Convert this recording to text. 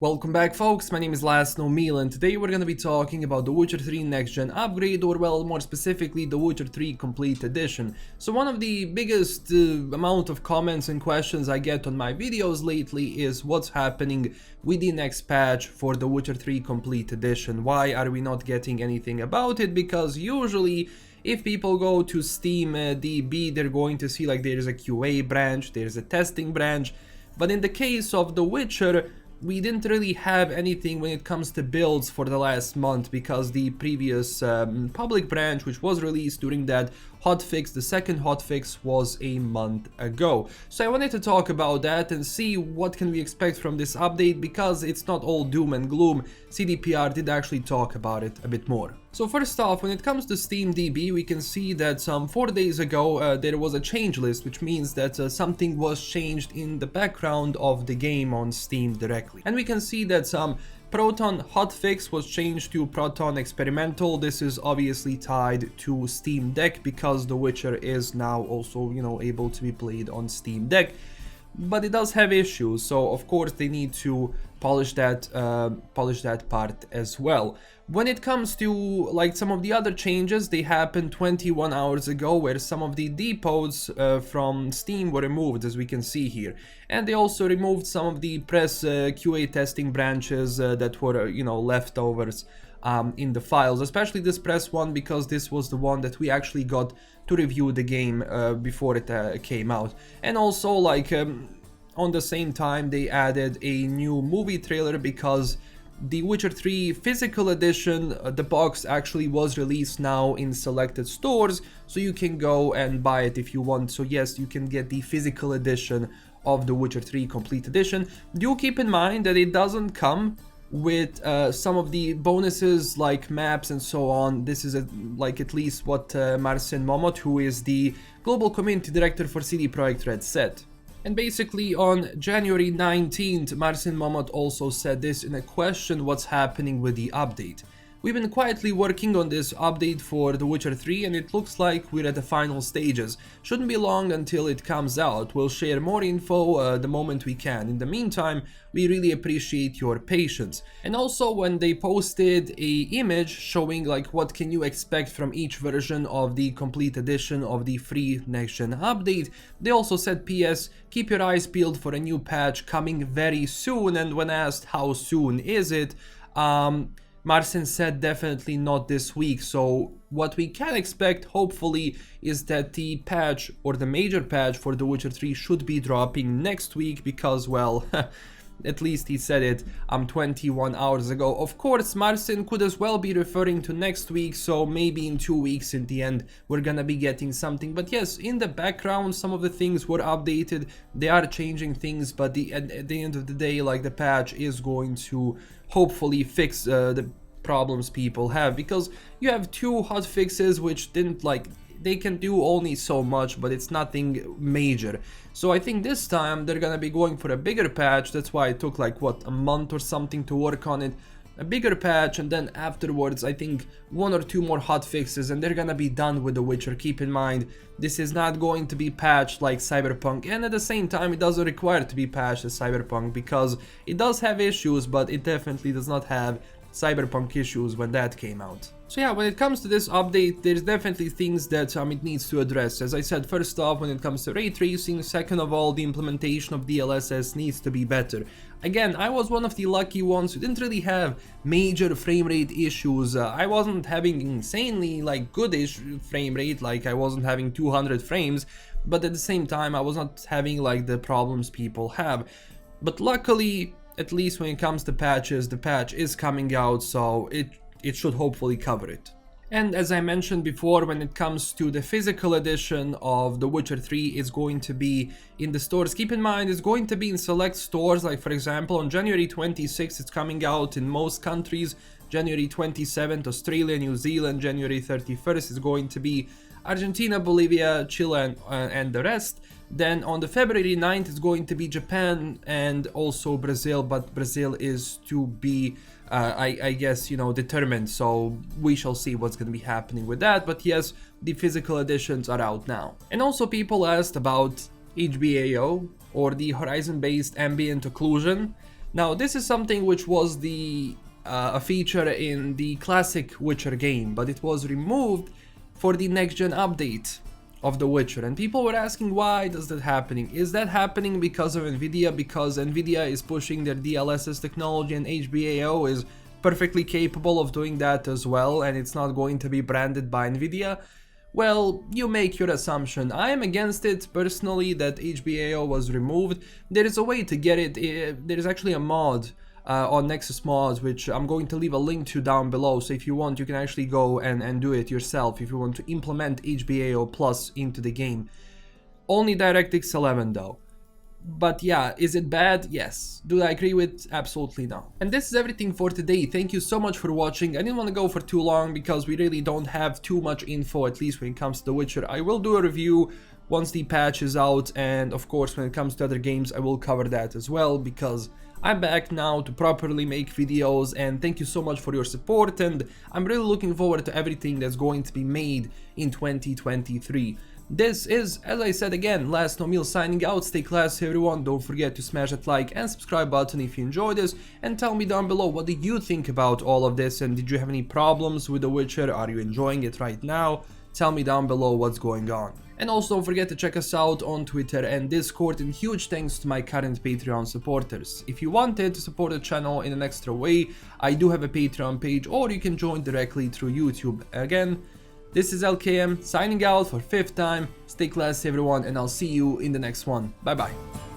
Welcome back folks, my name is LastKnownMeal and today we're gonna be talking about the Witcher 3 next gen upgrade, or well, more specifically the Witcher 3 complete edition. So one of the biggest amount of comments and questions I get on my videos lately is what's happening with the next patch for the Witcher 3 complete edition. Why are we not getting anything about it? Because usually if people go to SteamDB, they're going to see like there's a QA branch, there's a testing branch, but in the case of The Witcher, we didn't really have anything when it comes to builds for the last month, because the previous public branch, which was released during that hotfix, the second hotfix, was a month ago. So I wanted to talk about that and see what can we expect from this update, because it's not all doom and gloom. CDPR did actually talk about it a bit more. So first off, when it comes to SteamDB, we can see that 4 days ago there was a change list, which means that something was changed in the background of the game on Steam directly. And we can see that Proton hotfix was changed to Proton Experimental. This is obviously tied to Steam Deck because The Witcher is now also, able to be played on Steam Deck. But it does have issues, so of course they need to polish that part as well. When it comes to like some of the other changes, they happened 21 hours ago, where some of the depots from Steam were removed, as we can see here, and they also removed some of the press QA testing branches that were leftovers in the files, especially this press one, because this was the one that we actually got to review the game before it came out. And also like on the same time they added a new movie trailer, because the Witcher 3 physical edition, the box actually was released now in selected stores, so you can go and buy it if you want. So yes, you can get the physical edition of the Witcher 3 complete edition. Do keep in mind that it doesn't come with some of the bonuses like maps and so on. This is like at least what Marcin Momot, who is the global community director for CD Projekt Red, said. And basically on January 19th, Marcin Momot also said this in a question what's happening with the update. We've been quietly working on this update for The Witcher 3 and it looks like we're at the final stages. Shouldn't be long until it comes out. We'll share more info the moment we can. In the meantime, we really appreciate your patience. And also when they posted a image showing like what can you expect from each version of the complete edition of the free next gen update, they also said, PS, keep your eyes peeled for a new patch coming very soon. And when asked how soon is it, Marcin said definitely not this week. So what we can expect, hopefully, is that the patch, or the major patch for The Witcher 3, should be dropping next week, because, well, at least he said it 21 hours ago. Of course, Marcin could as well be referring to next week, so maybe in 2 weeks in the end we're gonna be getting something. But yes, in the background some of the things were updated, they are changing things, but at the end of the day, like, the patch is going to hopefully fix the problems people have, because you have 2 hotfixes which didn't they can do only so much, but it's nothing major. So I think this time they're gonna be going for a bigger patch. That's why it took like what, a month or something to work on it. A bigger patch, and then afterwards I think 1 or 2 more hotfixes and they're gonna be done with The Witcher. Keep in mind, this is not going to be patched like Cyberpunk, and at the same time it doesn't require to be patched as Cyberpunk, because it does have issues, but it definitely does not have Cyberpunk issues when that came out. So yeah, when it comes to this update, there's definitely things that it needs to address. As I said, first off, when it comes to ray tracing, second of all, the implementation of DLSS needs to be better. Again, I was one of the lucky ones who didn't really have major frame rate issues. I wasn't having insanely good-ish frame rate, like I wasn't having 200 frames, but at the same time I was not having like the problems people have. But luckily, at least when it comes to patches, the patch is coming out, so it should hopefully cover it. And as I mentioned before, when it comes to the physical edition of The Witcher 3, it's going to be in the stores. Keep in mind, it's going to be in select stores, like for example on January 26th it's coming out in most countries, January 27th Australia, New Zealand, January 31st is going to be Argentina, Bolivia, Chile and the rest. Then on the February 9th it's going to be Japan and also Brazil, but Brazil is to be I guess determined, so we shall see what's going to be happening with that. But yes, the physical editions are out now. And also people asked about HBAO, or the horizon based ambient occlusion. Now, this is something which was a feature in the classic Witcher game, but it was removed for the next-gen update of The Witcher, and people were asking, why does that happening? Is that happening because of Nvidia? Because Nvidia is pushing their DLSS technology and HBAO is perfectly capable of doing that as well, and it's not going to be branded by Nvidia? Well, you make your assumption. I am against it personally that HBAO was removed. There is a way to get it. There is actually a mod on Nexus Mods, which I'm going to leave a link to down below, so if you want you can actually go and do it yourself if you want to implement HBAO Plus into the game. Only DirectX 11 though. But yeah, is it bad? Yes. Do I agree with? Absolutely no. And this is everything for today. Thank you so much for watching. I didn't want to go for too long because we really don't have too much info, at least when it comes to The Witcher. I will do a review once the patch is out, and of course when it comes to other games I will cover that as well, because I'm back now to properly make videos, and thank you so much for your support, and I'm really looking forward to everything that's going to be made in 2023. This is, as I said again, LastKnownMeal signing out. Stay classy everyone, don't forget to smash that like and subscribe button if you enjoyed this, and tell me down below what did you think about all of this, and did you have any problems with The Witcher? Are you enjoying it right now? Tell me down below what's going on. And also don't forget to check us out on Twitter and Discord, and huge thanks to my current Patreon supporters. If you wanted to support the channel in an extra way, I do have a Patreon page, or you can join directly through YouTube. Again, this is LKM signing out for 5th time. Stay classy everyone, and I'll see you in the next one. Bye bye.